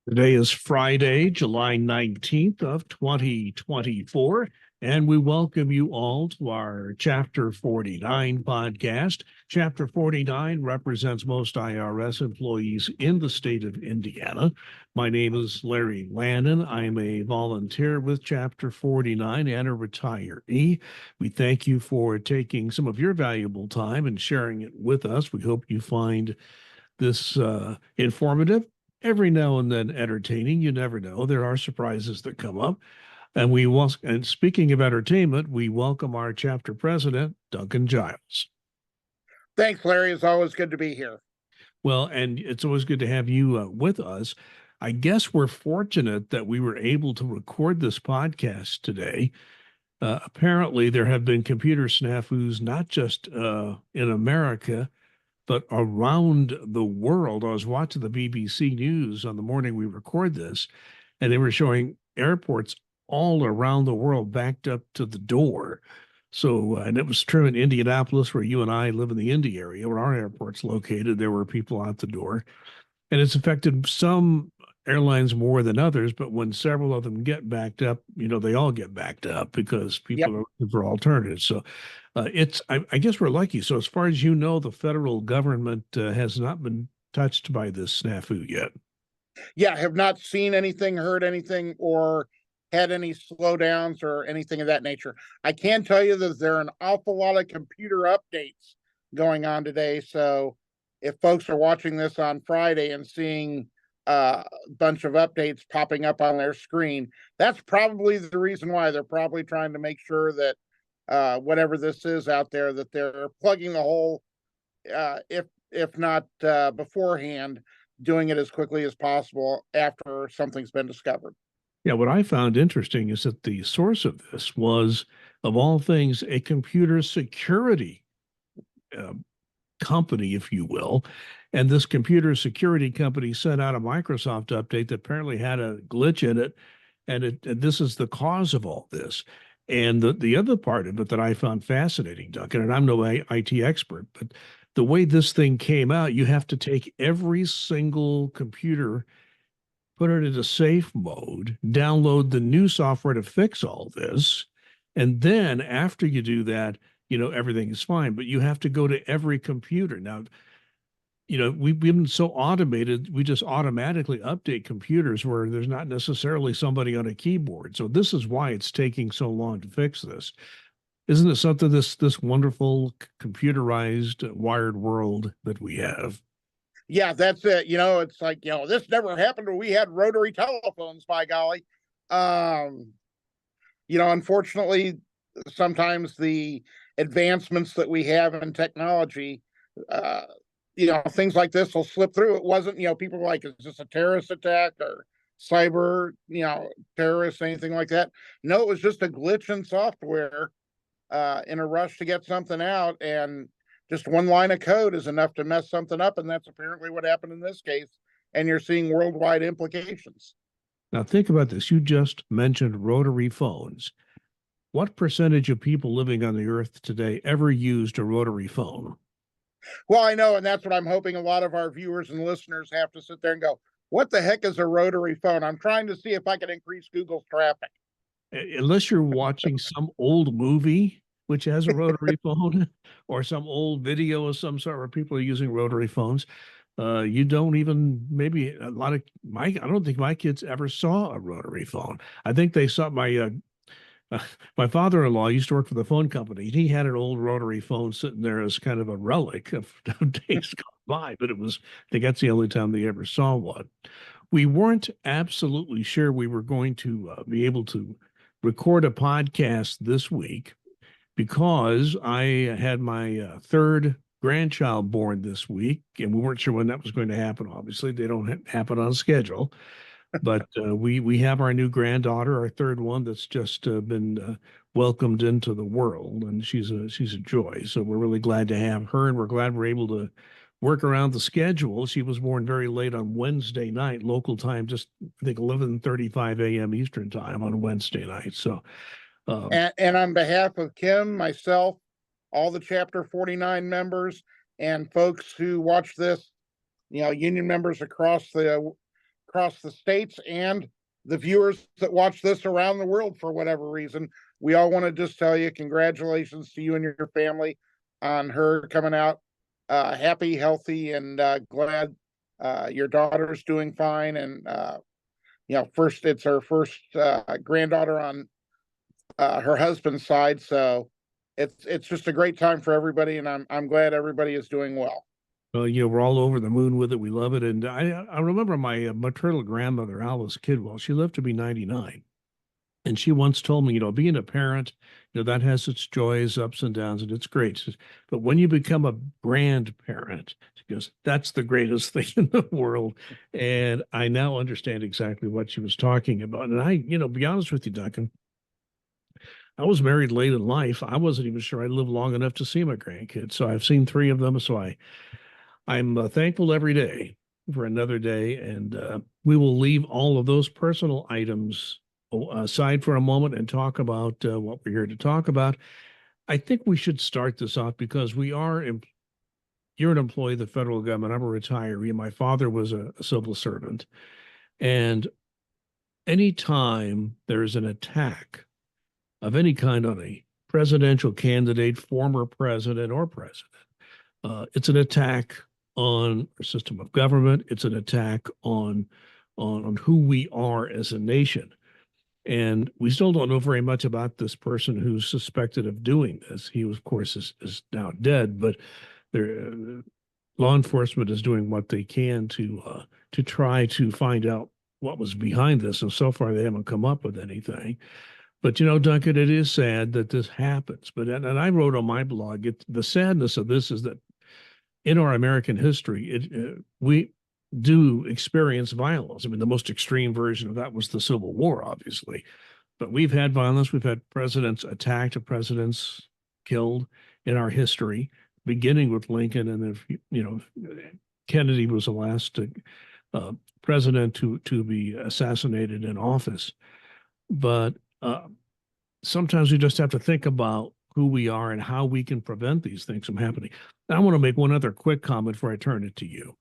Today is Friday, July 19th of 2024, and we welcome you all to our Chapter 49 podcast. Chapter 49 represents most IRS employees in the state of Indiana. My name is Larry Lannan. I'm a volunteer with Chapter 49 and a retiree. We thank you for taking some of your valuable time and sharing it with us. We hope you find this informative, every now and then entertaining. You never know. There are surprises that come up. And speaking of entertainment, we welcome our chapter president, Duncan Giles. Thanks, Larry. It's always good to be here. Well, and it's always good to have you with us. I guess we're fortunate that we were able to record this podcast today. Apparently, there have been computer snafus, not just in America, but around the world. I was watching the BBC News on the morning we record this, and they were showing airports all around the world backed up to the door. So, and it was true in Indianapolis, where you and I live in the Indy area, where our airport's located. There were people out the door, and it's affected some airlines more than others. But when several of them get backed up, they all get backed up because people are looking for alternatives. So I guess we're lucky. So as far as you know, the federal government has not been touched by this snafu yet. Yeah, I have not seen anything, heard anything, or had any slowdowns or anything of that nature. I can tell you that there are an awful lot of computer updates going on today. So if folks are watching this on Friday and seeing a bunch of updates popping up on their screen, that's probably the reason why. They're probably trying to make sure that whatever this is out there, that they're plugging the hole, if not beforehand, doing it as quickly as possible after something's been discovered. Yeah, what I found interesting is that the source of this was, of all things, a computer security company, if you will. And this computer security company sent out a Microsoft update that apparently had a glitch in it. And this is the cause of all this. And the other part of it that I found fascinating, Duncan, and I'm no IT expert, but the way this thing came out, you have to take every single computer, put it into safe mode, download the new software to fix all this. And then after you do that, everything is fine. But you have to go to every computer. Now, we've been so automated, we just automatically update computers where there's not necessarily somebody on a keyboard. So this is why it's taking so long to fix this. Isn't it something, this wonderful computerized wired world that we have? Yeah, that's it. It's like, this never happened when we had rotary telephones, by golly. Unfortunately, sometimes the advancements that we have in technology, things like this will slip through. It wasn't, people were like, is this a terrorist attack or cyber, terrorists, anything like that? No, it was just a glitch in software in a rush to get something out, and just one line of code is enough to mess something up, and that's apparently what happened in this case, and you're seeing worldwide implications. Now, think about this. You just mentioned rotary phones. What percentage of people living on the earth today ever used a rotary phone? Well, I know, and that's what I'm hoping a lot of our viewers and listeners have to sit there and go, what the heck is a rotary phone? I'm trying to see if I can increase Google's traffic. Unless you're watching some old movie which has a rotary phone, or some old video of some sort where people are using rotary phones, you don't even, maybe a lot of I don't think my kids ever saw a rotary phone. I think they saw my father-in-law used to work for the phone company. He had an old rotary phone sitting there as kind of a relic of days gone by, but I think that's the only time they ever saw one. We weren't absolutely sure we were going to be able to record a podcast this week, because I had my third grandchild born this week, and we weren't sure when that was going to happen. Obviously, they don't happen on schedule, but we have our new granddaughter, our third one, that's just been welcomed into the world, and she's a joy. So we're really glad to have her, and we're glad we're able to work around the schedule. She was born very late on Wednesday night, local time, just I think 11:35 a.m. Eastern time on Wednesday night. So. And on behalf of Kim, myself, all the Chapter 49 members, and folks who watch this, union members across across the states and the viewers that watch this around the world for whatever reason. We all want to just tell you congratulations to you and your family on her coming out happy, healthy, and glad your daughter's doing fine. And first it's her first granddaughter on her husband's side, so it's just a great time for everybody, and I'm glad everybody is doing well. Well, we're all over the moon with it. We love it. And I remember my maternal grandmother, Alice Kidwell, she lived to be 99. And she once told me, being a parent, that has its joys, ups and downs, and it's great. But when you become a grandparent, she goes, that's the greatest thing in the world. And I now understand exactly what she was talking about. And be honest with you, Duncan, I was married late in life. I wasn't even sure I'd live long enough to see my grandkids. So I've seen three of them. So I'm thankful every day for another day. And we will leave all of those personal items aside for a moment and talk about what we're here to talk about. I think we should start this off because you're an employee of the federal government. I'm a retiree. My father was a civil servant. And anytime there's an attack of any kind on a presidential candidate, former president, or president, it's an attack on our system of government. It's an attack on who we are as a nation. And we still don't know very much about this person who's suspected of doing this. He, of course, is now dead, but law enforcement is doing what they can to try to find out what was behind this. And so far, they haven't come up with anything. But Duncan, it is sad that this happens. But and I wrote on my blog, the sadness of this is that in our American history, we do experience violence. I mean, the most extreme version of that was the Civil War, obviously. But we've had violence. We've had presidents attacked, presidents killed in our history, beginning with Lincoln, and Kennedy was the last president to be assassinated in office. But sometimes we just have to think about who we are and how we can prevent these things from happening. I want to make one other quick comment before I turn it to you.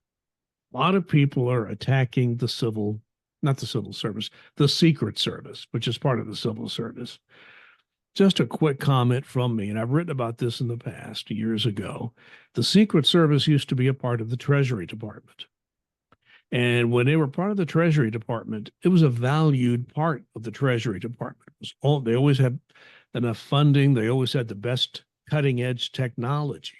A lot of people are attacking not the civil service, the Secret Service, which is part of the civil service. Just a quick comment from me, and I've written about this in the past, years ago. The Secret Service used to be a part of the Treasury Department. And when they were part of the Treasury Department, it was a valued part of the Treasury Department. They always had enough funding. They always had the best cutting edge technology.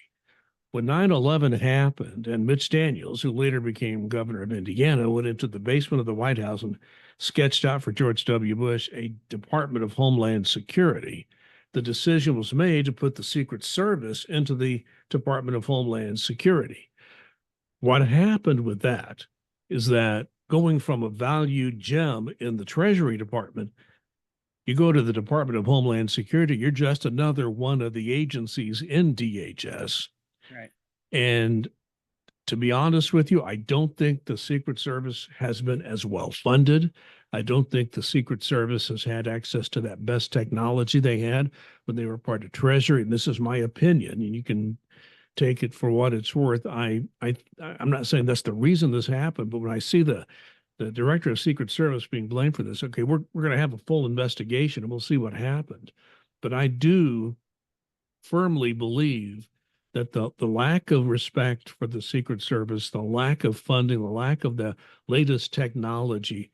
When 9/11 happened and Mitch Daniels, who later became governor of Indiana, went into the basement of the White House and sketched out for George W. Bush a Department of Homeland Security, the decision was made to put the Secret Service into the Department of Homeland Security. What happened with that is that going from a valued gem in the Treasury Department, you go to the Department of Homeland Security, you're just another one of the agencies in DHS. Right. And to be honest with you, I don't think the Secret Service has been as well funded. I don't think the Secret Service has had access to that best technology they had when they were part of Treasury. And this is my opinion, and you can take it for what it's worth. I'm not saying that's the reason this happened, but when I see the director of Secret Service being blamed for this, okay, we're going to have a full investigation and we'll see what happened. But I do firmly believe that the lack of respect for the Secret Service, the lack of funding, the lack of the latest technology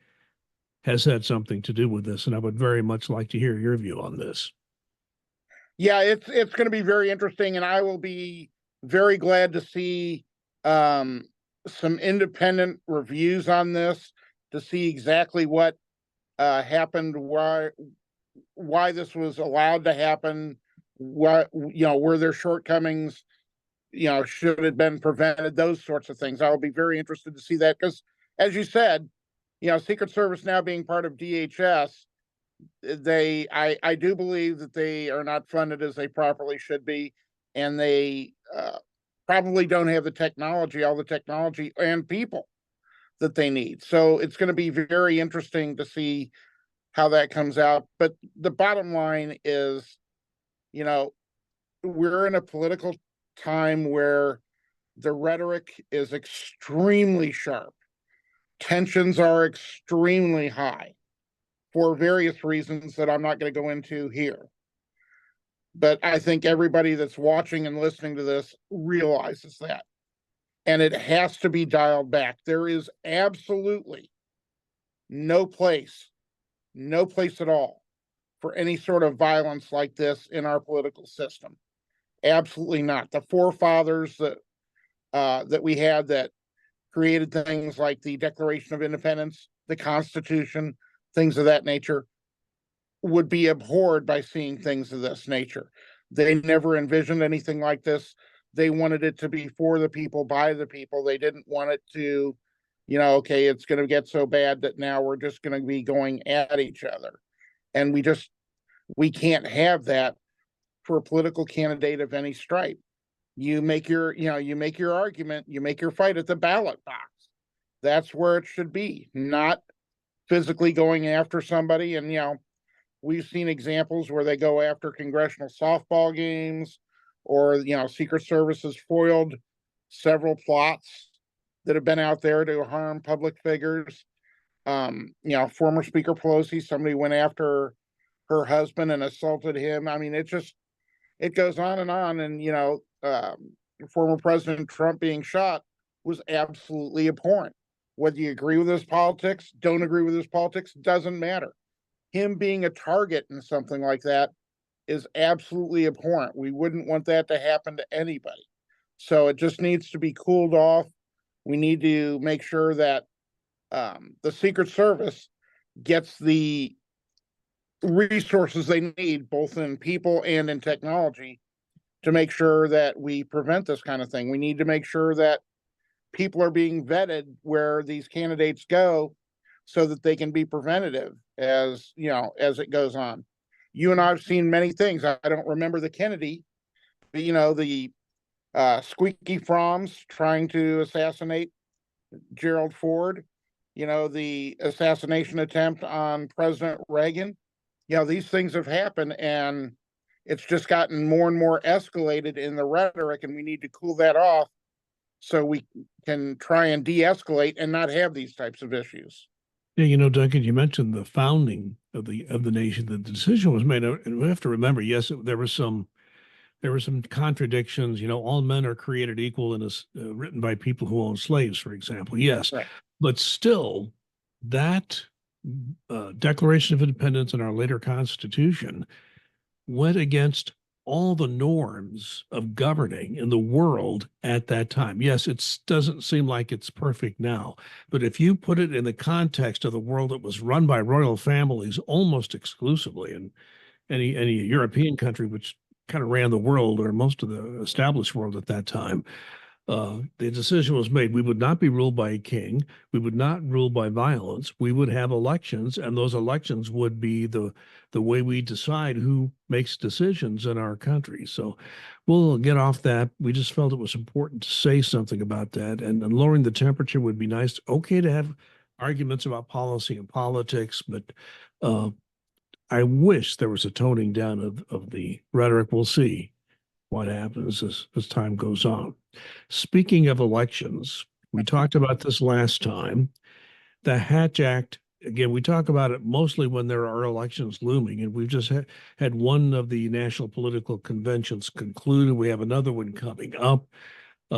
has had something to do with this. And I would very much like to hear your view on this. Yeah, it's going to be very interesting, and I will be very glad to see some independent reviews on this to see exactly what happened, why this was allowed to happen, what were there shortcomings, should it have been prevented, those sorts of things. I'll be very interested to see that because, as you said, Secret Service now being part of DHS, I do believe that they are not funded as they properly should be, and they probably don't have all the technology and people that they need. So it's going to be very interesting to see how that comes out. But the bottom line is, we're in a political time where the rhetoric is extremely sharp tensions are extremely high for various reasons that I'm not going to go into here. But I think everybody that's watching and listening to this realizes that. And it has to be dialed back. There is absolutely no place, no place at all for any sort of violence like this in our political system. Absolutely not. The forefathers that we had that created things like the Declaration of Independence, the Constitution, things of that nature, would be abhorred by seeing things of this nature. They never envisioned anything like this. They wanted it to be for the people, by the people. They didn't want it to, okay, it's going to get so bad that now we're just going to be going at each other. And we can't have that for a political candidate of any stripe. You make your argument, you make your fight at the ballot box. That's where it should be, not physically going after somebody. And, we've seen examples where they go after congressional softball games, or, Secret Service has foiled several plots that have been out there to harm public figures. Former Speaker Pelosi, somebody went after her husband and assaulted him. I mean, it goes on. And, former President Trump being shot was absolutely abhorrent. Whether you agree with his politics, don't agree with his politics, doesn't matter. Him being a target in something like that is absolutely abhorrent. We wouldn't want that to happen to anybody. So it just needs to be cooled off. We need to make sure that the Secret Service gets the resources they need, both in people and in technology, to make sure that we prevent this kind of thing. We need to make sure that people are being vetted where these candidates go, so that they can be preventative as it goes on. You and I have seen many things. I don't remember the Kennedy, but the Squeaky Froms trying to assassinate Gerald Ford, the assassination attempt on President Reagan. These things have happened, and it's just gotten more and more escalated in the rhetoric, and we need to cool that off so we can try and de-escalate and not have these types of issues. Yeah, Duncan, you mentioned the founding of the nation. The decision was made, and we have to remember, yes, there were some contradictions. All men are created equal, and is written by people who own slaves, for example. Yes, Right. but still, that Declaration of Independence and our later Constitution went against all the norms of governing in the world at that time. Yes, it doesn't seem like it's perfect now, but if you put it in the context of the world that was run by royal families almost exclusively, and any European country which kind of ran the world, or most of the established world at that time, the decision was made. We would not be ruled by a king. We would not rule by violence. We would have elections, and those elections would be the way we decide who makes decisions in our country. So we'll get off that. We just felt it was important to say something about that, and lowering the temperature would be nice. Okay to have arguments about policy and politics, but I wish there was a toning down of the rhetoric. We'll see what happens as time goes on. Speaking of elections, we talked about this last time. The Hatch Act, again, we talk about it mostly when there are elections looming, and we've just had one of the national political conventions concluded. We have another one coming up.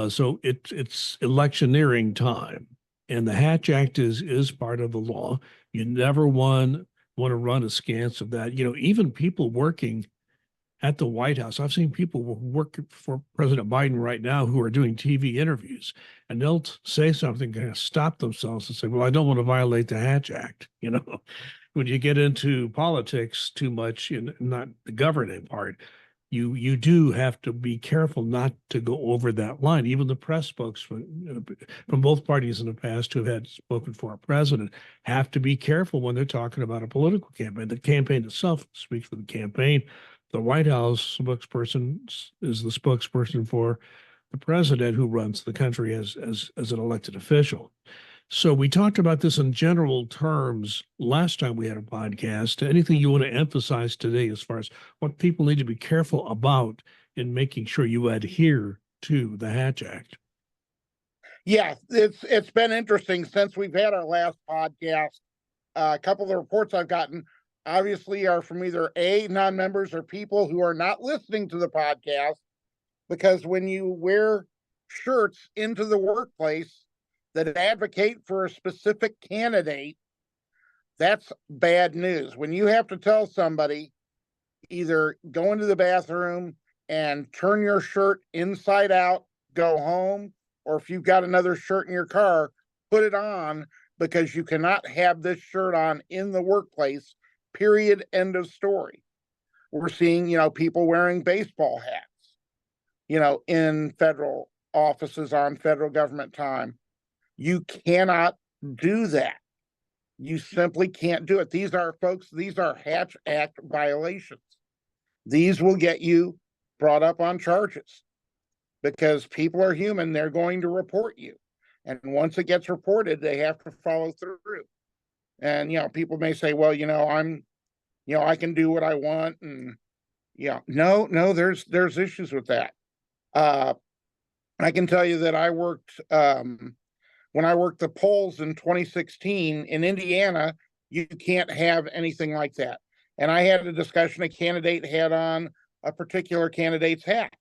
So it's electioneering time, and the Hatch Act is part of the law. You never want to run askance of that. Even people working at the White House. I've seen people who work for President Biden right now who are doing TV interviews, and they'll say something, kind of stop themselves and say, well, I don't want to violate the Hatch Act. When you get into politics too much, and not the governing part, you do have to be careful not to go over that line. Even the press spokesmen from both parties in the past who have had spoken for our president have to be careful when they're talking about a political campaign. The campaign itself speaks for the campaign. The White House spokesperson is the spokesperson for the president, who runs the country as an elected official. So we talked about this in general terms last time we had a podcast. Anything you want to emphasize today as far as what people need to be careful about in making sure you adhere to the Hatch Act? Yeah, it's been interesting since we've had our last podcast. A couple of the reports I've gotten obviously are from either A, non-members, or people who are not listening to the podcast, because when you wear shirts into the workplace that advocate for a specific candidate, that's bad news. When you have to tell somebody either go into the bathroom and turn your shirt inside out, go home, or if you've got another shirt in your car, put it on, because you cannot have this shirt on in the workplace, period, end of story. We're seeing, people wearing baseball hats, in federal offices on federal government time. You cannot do that. You simply can't do it. These are, folks, these are Hatch Act violations. These will get you brought up on charges, because people are human. They're going to report you. And once it gets reported, they have to follow through. And, people may say, well, I can do what I want. And no, there's issues with that. I can tell you that I worked, when I worked the polls in 2016 in Indiana, you can't have anything like that. And I had a discussion, a candidate had on a particular candidate's hat.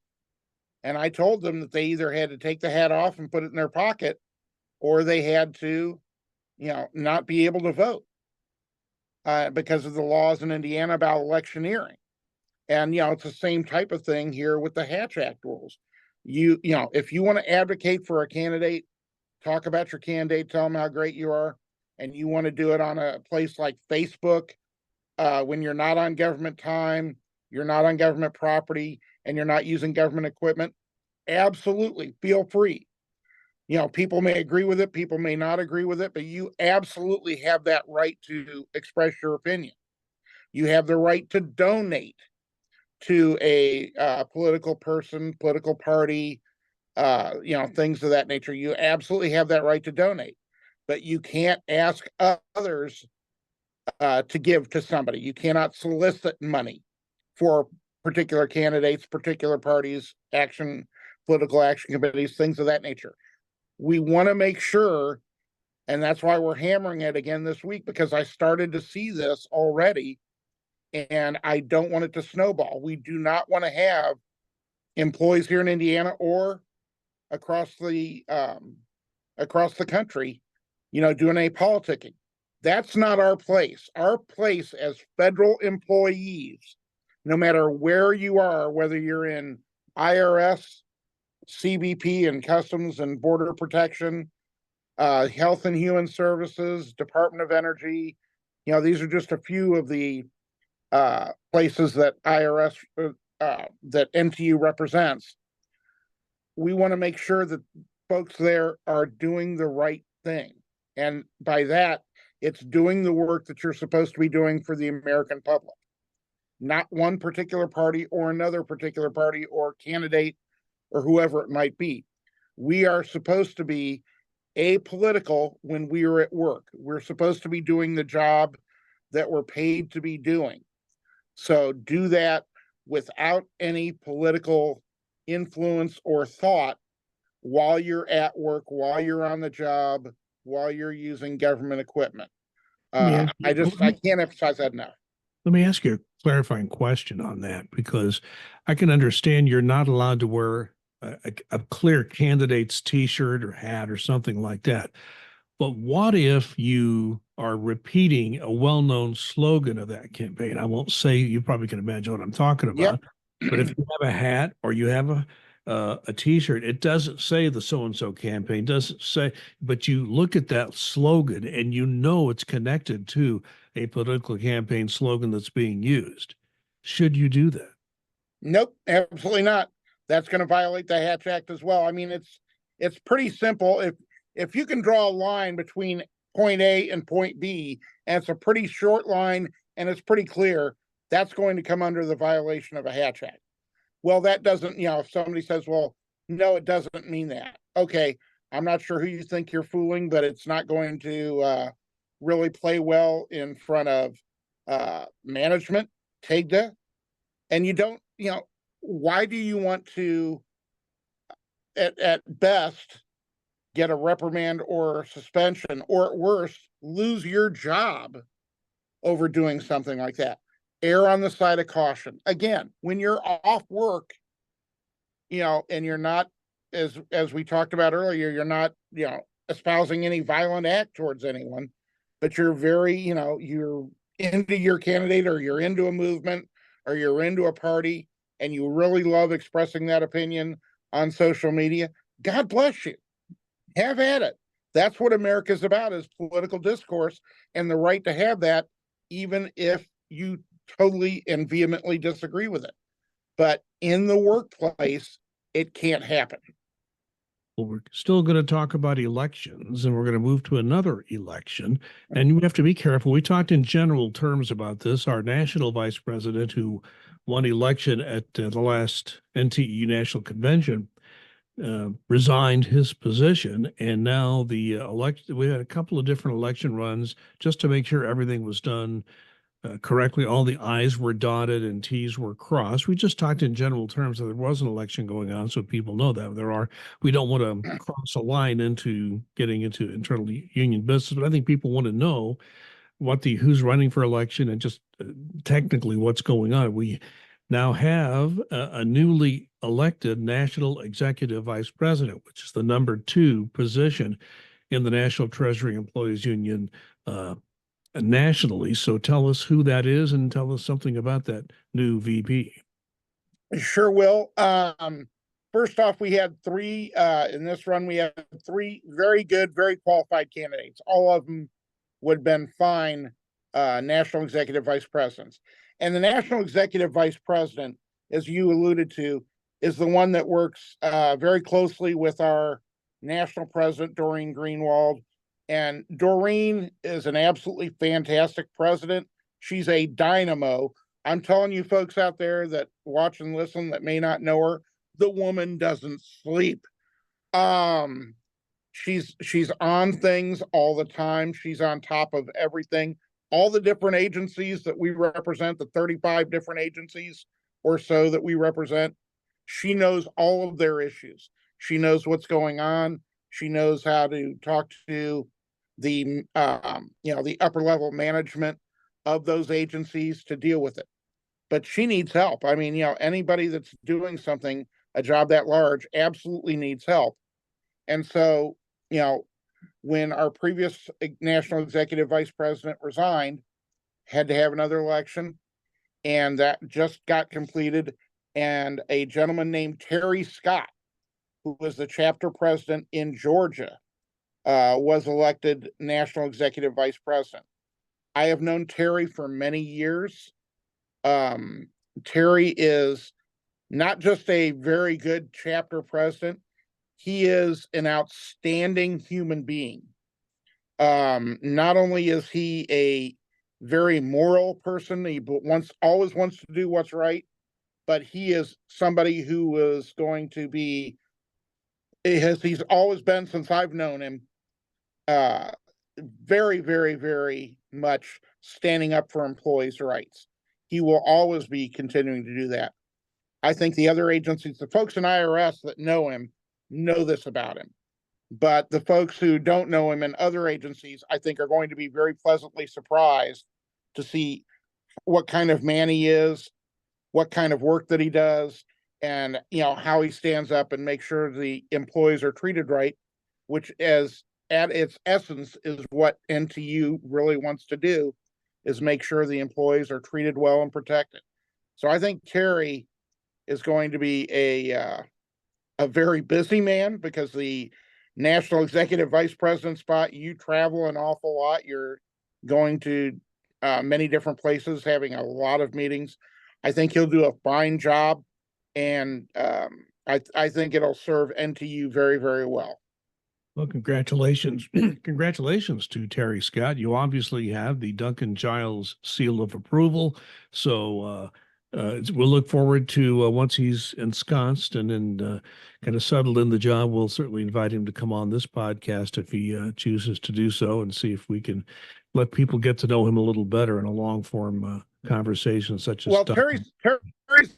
And I told them that they either had to take the hat off and put it in their pocket, or they had to, not be able to vote because of the laws in Indiana about electioneering. And, it's the same type of thing here with the Hatch Act rules. If you want to advocate for a candidate, talk about your candidate, tell them how great you are, and you want to do it on a place like Facebook, when you're not on government time, you're not on government property, and you're not using government equipment, absolutely feel free. People may agree with it, people may not agree with it, but you absolutely have that right to express your opinion. You have the right to donate to a political person, political party, things of that nature. You absolutely have that right to donate, but you can't ask others to give to somebody. You cannot solicit money for particular candidates, particular parties, political action committees, things of that nature. We want to make sure, and that's why we're hammering it again this week, because I started to see this already, and I don't want it to snowball. We do not want to have employees here in Indiana or across the country, doing a politicking. That's not our place. Our place as federal employees, no matter where you are, whether you're in IRS, CBP, and Customs and Border Protection, Health and Human Services, Department of Energy, these are just a few of the places that that NTEU represents. We want to make sure that folks there are doing the right thing. And by that, it's doing the work that you're supposed to be doing for the American public, not one particular party or another particular party or candidate or whoever it might be. We are supposed to be apolitical when we are at work. We're supposed to be doing the job that we're paid to be doing. So do that without any political influence or thought while you're at work, while you're on the job, while you're using government equipment. I can't emphasize that enough. Let me ask you a clarifying question on that, because I can understand you're not allowed to wear a clear candidate's T-shirt or hat or something like that. But what if you are repeating a well-known slogan of that campaign? I won't say, you probably can imagine what I'm talking Yep. about. But if you have a hat or you have a T-shirt, it doesn't say the so-and-so campaign, doesn't say, but you look at that slogan and you know it's connected to a political campaign slogan that's being used. Should you do that? Nope, absolutely not. That's going to violate the Hatch Act as well. I mean, it's pretty simple. If you can draw a line between point A and point B, and it's a pretty short line and it's pretty clear, that's going to come under the violation of a Hatch Act. Well, that doesn't, if somebody says, well, no, it doesn't mean that. Okay, I'm not sure who you think you're fooling, but it's not going to really play well in front of management, TAGDA. And you don't, why do you want to, at best, get a reprimand or suspension, or at worst, lose your job over doing something like that. Err on the side of caution. Again, when you're off work, and you're not, as we talked about earlier, you're not, espousing any violent act towards anyone, but you're very, you're into your candidate, or you're into a movement, or you're into a party, and you really love expressing that opinion on social media. God bless you. Have at it. That's what America's about, is political discourse and the right to have that, even if you totally and vehemently disagree with it. But in the workplace, it can't happen. Well, we're still going to talk about elections, and we're going to move to another election. And you have to be careful. We talked in general terms about this. Our national vice president, who won election at the last NTEU National Convention, resigned his position, and now the election. We had a couple of different election runs just to make sure everything was done correctly. All the I's were dotted and T's were crossed. We just talked in general terms that there was an election going on, so people know that there are. We don't want to cross a line into getting into internal union business, but I think people want to know who's running for election and just technically what's going on. We now have a newly elected national executive vice president, which is the number 2 position in the National Treasury Employees Union nationally. So tell us who that is and tell us something about that new VP. Sure will. First off, we had 3 in this run. We had 3 very good, very qualified candidates. All of them would have been fine national executive vice presidents. And the national executive vice president, as you alluded to, is the one that works very closely with our national president, Doreen Greenwald. And Doreen is an absolutely fantastic president. She's a dynamo. I'm telling you folks out there that watch and listen that may not know her, the woman doesn't sleep. She's on things all the time. She's on top of everything. All the different agencies that we represent, the 35 different agencies or so that we represent, she knows all of their issues. She knows what's going on. She knows how to talk to the the upper level management of those agencies to deal with it. But she needs help. I mean, anybody that's doing something, a job that large, absolutely needs help. And so, when our previous national executive vice president resigned, had to have another election, and that just got completed. And a gentleman named Terry Scott, who was the chapter president in Georgia, was elected national executive vice president. I have known Terry for many years. Terry is not just a very good chapter president, he is an outstanding human being. Not only is he a very moral person, he always wants to do what's right, but he is somebody who is going to be, he's always been, since I've known him, very, very, very much standing up for employees' rights. He will always be continuing to do that. I think the other agencies, the folks in IRS that know him, know this about him. But the folks who don't know him in other agencies, I think, are going to be very pleasantly surprised to see what kind of man he is, what kind of work that he does, and how he stands up and makes sure the employees are treated right, which is at its essence is what NTU really wants to do, is make sure the employees are treated well and protected. So I think Terry is going to be a very busy man, because the national executive vice president spot, you travel an awful lot. You're going to many different places, having a lot of meetings. I think he'll do a fine job, and I think it'll serve NTU very, very well. Well, congratulations. Congratulations to Terry Scott. You obviously have the Duncan Giles seal of approval. So we'll look forward to once he's ensconced and then kind of settled in the job, we'll certainly invite him to come on this podcast if he chooses to do so, and see if we can let people get to know him a little better in a long form conversation such as. Well, Terry's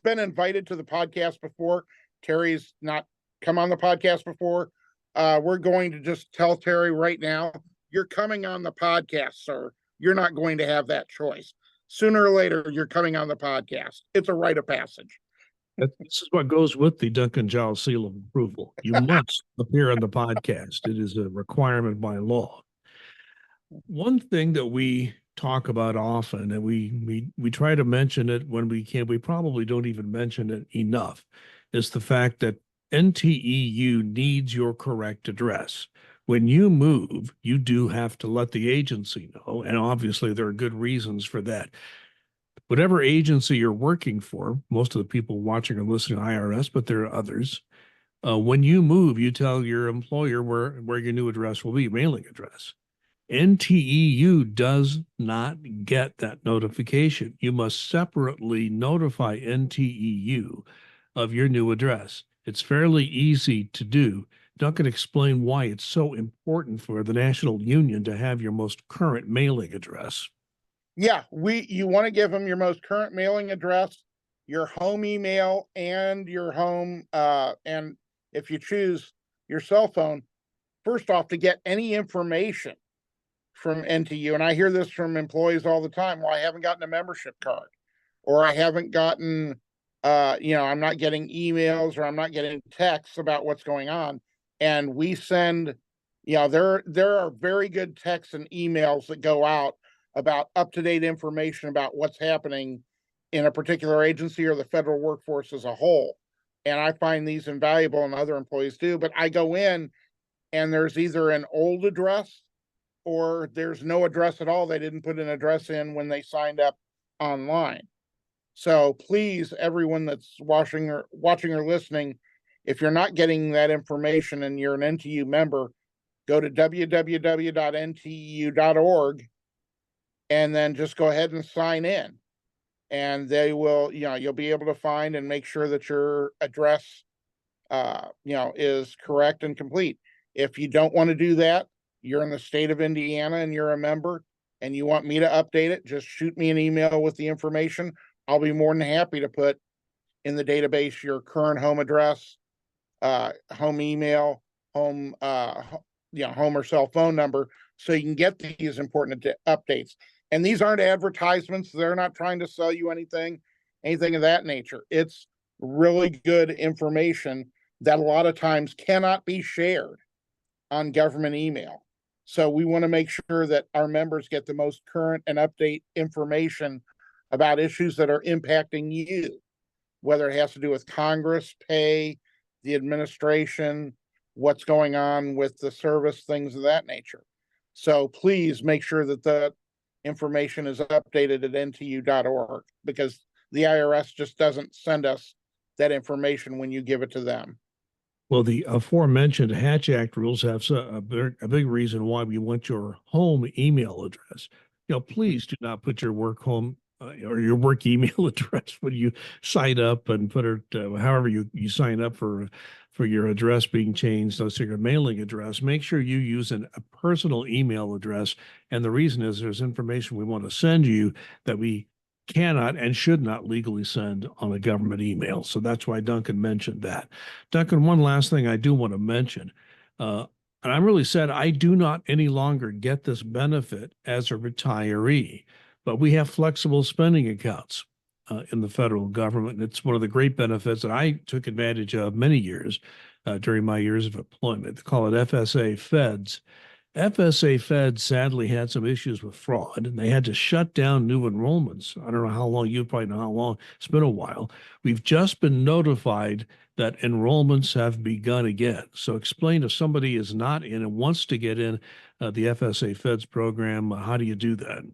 been invited to the podcast before. Terry's not come on the podcast before. we're going to just tell Terry right now, you're coming on the podcast, sir. You're not going to have that choice. Sooner or later, you're coming on the podcast. It's a rite of passage. This is what goes with the Duncan Giles seal of approval. You must appear on the podcast. It is a requirement by law. One thing that we talk about often, and we try to mention it when we can, we probably don't even mention it enough, is the fact that NTEU needs your correct address. When you move, you do have to let the agency know, and obviously there are good reasons for that. Whatever agency you're working for, most of the people watching or listening to IRS, but there are others. When you move, you tell your employer where your new address will be, mailing address. NTEU does not get that notification. You must separately notify NTEU of your new address. It's fairly easy to do. Duncan, explain why it's so important for the National Union to have your most current mailing address. Yeah, you want to give them your most current mailing address, your home email, and your home, and if you choose your cell phone, first off, to get any information from NTU. And I hear this from employees all the time. Well, I haven't gotten a membership card, or I haven't gotten, I'm not getting emails, or I'm not getting texts about what's going on. And we send, there are very good texts and emails that go out about up-to-date information about what's happening in a particular agency or the federal workforce as a whole. And I find these invaluable, and other employees do. But I go in and there's either an old address or there's no address at all. They didn't put an address in when they signed up online. So please, everyone that's watching or listening, if you're not getting that information and you're an NTU member, go to www.nteu.org and then just go ahead and sign in. And they will, you'll be able to find and make sure that your address, is correct and complete. If you don't want to do that, you're in the state of Indiana and you're a member and you want me to update it, just shoot me an email with the information. I'll be more than happy to put in the database your current home address, home email, home, home or cell phone number, so you can get these important updates. And these aren't advertisements. They're not trying to sell you anything of that nature. It's really good information that a lot of times cannot be shared on government email. So we want to make sure that our members get the most current and update information about issues that are impacting you, whether it has to do with Congress, pay, the administration, what's going on with the service, things of that nature. So please make sure that the information is updated at ntu.org, because the IRS just doesn't send us that information when you give it to them. Well, the aforementioned Hatch Act rules have a big reason why we want your home email address. Please do not put your work home or your work email address when you sign up, and put it however you sign up for your address being changed. So your mailing address, make sure you use a personal email address. And the reason is there's information we want to send you that we cannot and should not legally send on a government email. So that's why Duncan mentioned that. Duncan, one last thing I do want to mention, and I'm really sad I do not any longer get this benefit as a retiree, but we have flexible spending accounts in the federal government. And it's one of the great benefits that I took advantage of many years during my years of employment. They call it FSA Feds. FSA Fed sadly had some issues with fraud, and they had to shut down new enrollments. I don't know how long, you probably know how long, it's been a while. We've just been notified that enrollments have begun again. So explain, if somebody is not in and wants to get in the FSA Feds program, how do you do that?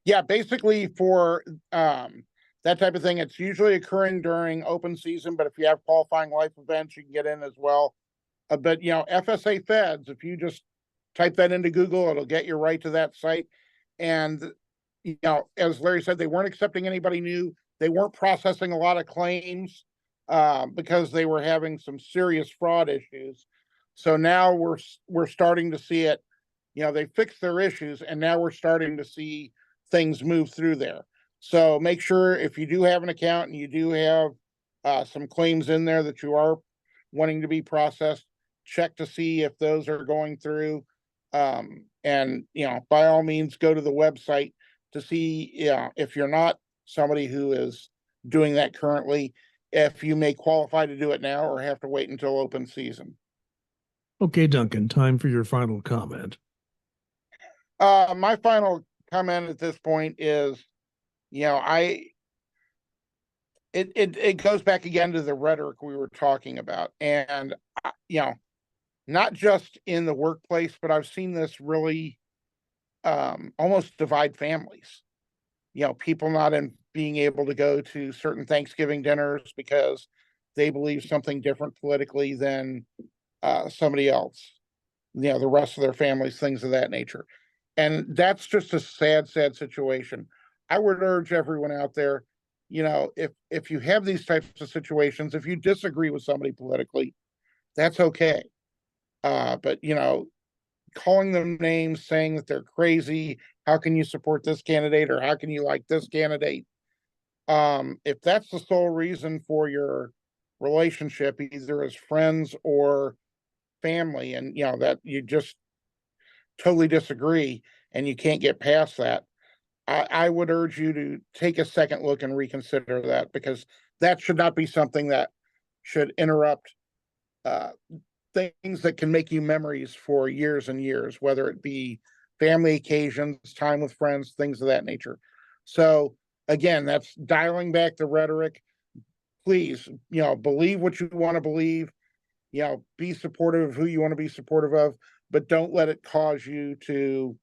Yeah, basically for that type of thing, it's usually occurring during open season, but if you have qualifying life events, you can get in as well. But FSA Feds, if you just type that into Google, it'll get you right to that site. And as Larry said, they weren't accepting anybody new. They weren't processing a lot of claims because they were having some serious fraud issues. So now we're starting to see it. They fixed their issues, and now we're starting to see things move through there. So make sure, if you do have an account and you do have some claims in there that you are wanting to be processed, check to see if those are going through. And by all means, go to the website to see, if you're not somebody who is doing that currently, if you may qualify to do it now or have to wait until open season. Okay, Duncan, time for your final comment. My final comment at this point is, I it goes back again to the rhetoric we were talking about, and not just in the workplace, but I've seen this really almost divide families. People not in being able to go to certain Thanksgiving dinners because they believe something different politically than somebody else. The rest of their families, things of that nature. And that's just a sad, sad situation. I would urge everyone out there, if you have these types of situations, if you disagree with somebody politically, that's okay. But calling them names, saying that they're crazy, how can you support this candidate or how can you like this candidate? If that's the sole reason for your relationship, either as friends or family, and that you just totally disagree and you can't get past that, I would urge you to take a second look and reconsider that, because that should not be something that should interrupt uh, things that can make you memories for years and years, whether it be family occasions, time with friends, things of that nature. So again, that's dialing back the rhetoric. Please, believe what you want to believe, be supportive of who you want to be supportive of, but don't let it cause you to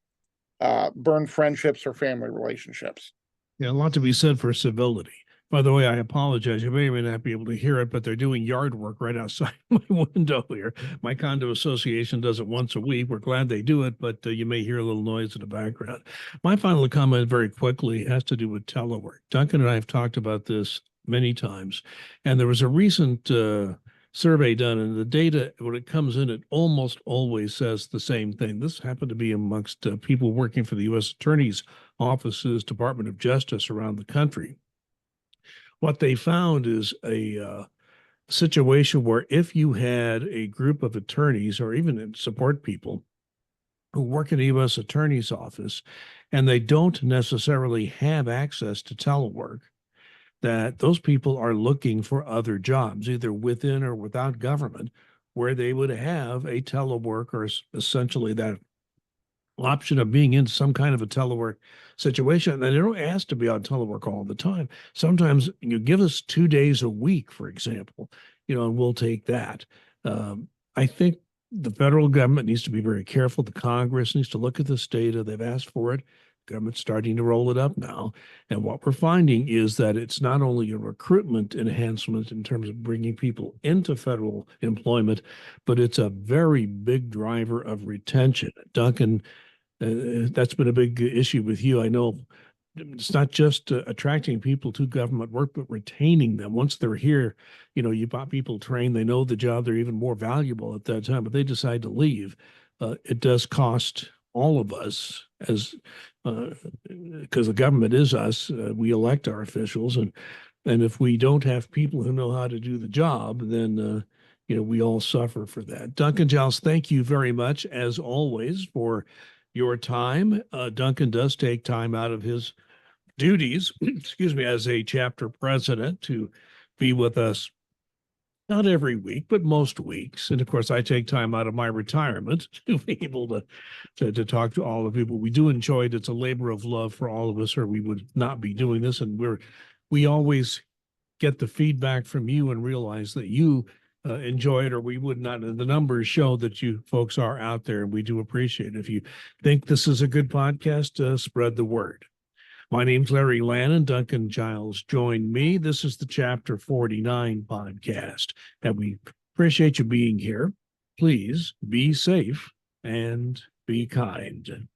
burn friendships or family relationships. Yeah, a lot to be said for civility. By the way, I apologize. You may or may not be able to hear it, but they're doing yard work right outside my window here. My condo association does it once a week. We're glad they do it, but you may hear a little noise in the background. My final comment very quickly has to do with telework. Duncan and I have talked about this many times, and there was a recent survey done, and the data, when it comes in, it almost always says the same thing. This happened to be amongst people working for the U.S. Attorney's offices, Department of Justice around the country. What they found is a situation where if you had a group of attorneys or even support people who work in a U.S. Attorney's office and they don't necessarily have access to telework, that those people are looking for other jobs, either within or without government, where they would have a telework or essentially that option of being in some kind of a telework situation. And they don't ask to be on telework all the time. Sometimes you give us 2 days a week, for example, and we'll take that. I think the federal government needs to be very careful. The Congress needs to look at this data. They've asked for it. Government's starting to roll it up now. And what we're finding is that it's not only a recruitment enhancement in terms of bringing people into federal employment, but it's a very big driver of retention. Duncan, that's been a big issue with you. I know it's not just attracting people to government work, but retaining them. Once they're here, you've got people trained, they know the job, they're even more valuable at that time, but they decide to leave. It does cost all of us because the government is us. We elect our officials, and if we don't have people who know how to do the job, then we all suffer for that. Duncan Giles, thank you very much as always for your time. Duncan does take time out of his duties, excuse me, as a chapter president to be with us not every week, but most weeks. And of course, I take time out of my retirement to be able to talk to all the people. We do enjoy it. It's a labor of love for all of us, or we would not be doing this. And we always get the feedback from you and realize that you enjoy it, or we would not. And the numbers show that you folks are out there, and we do appreciate it. If you think this is a good podcast, spread the word. My name's Larry Lannan. Duncan Giles joined me. This is the Chapter 49 podcast, and we appreciate you being here. Please be safe and be kind.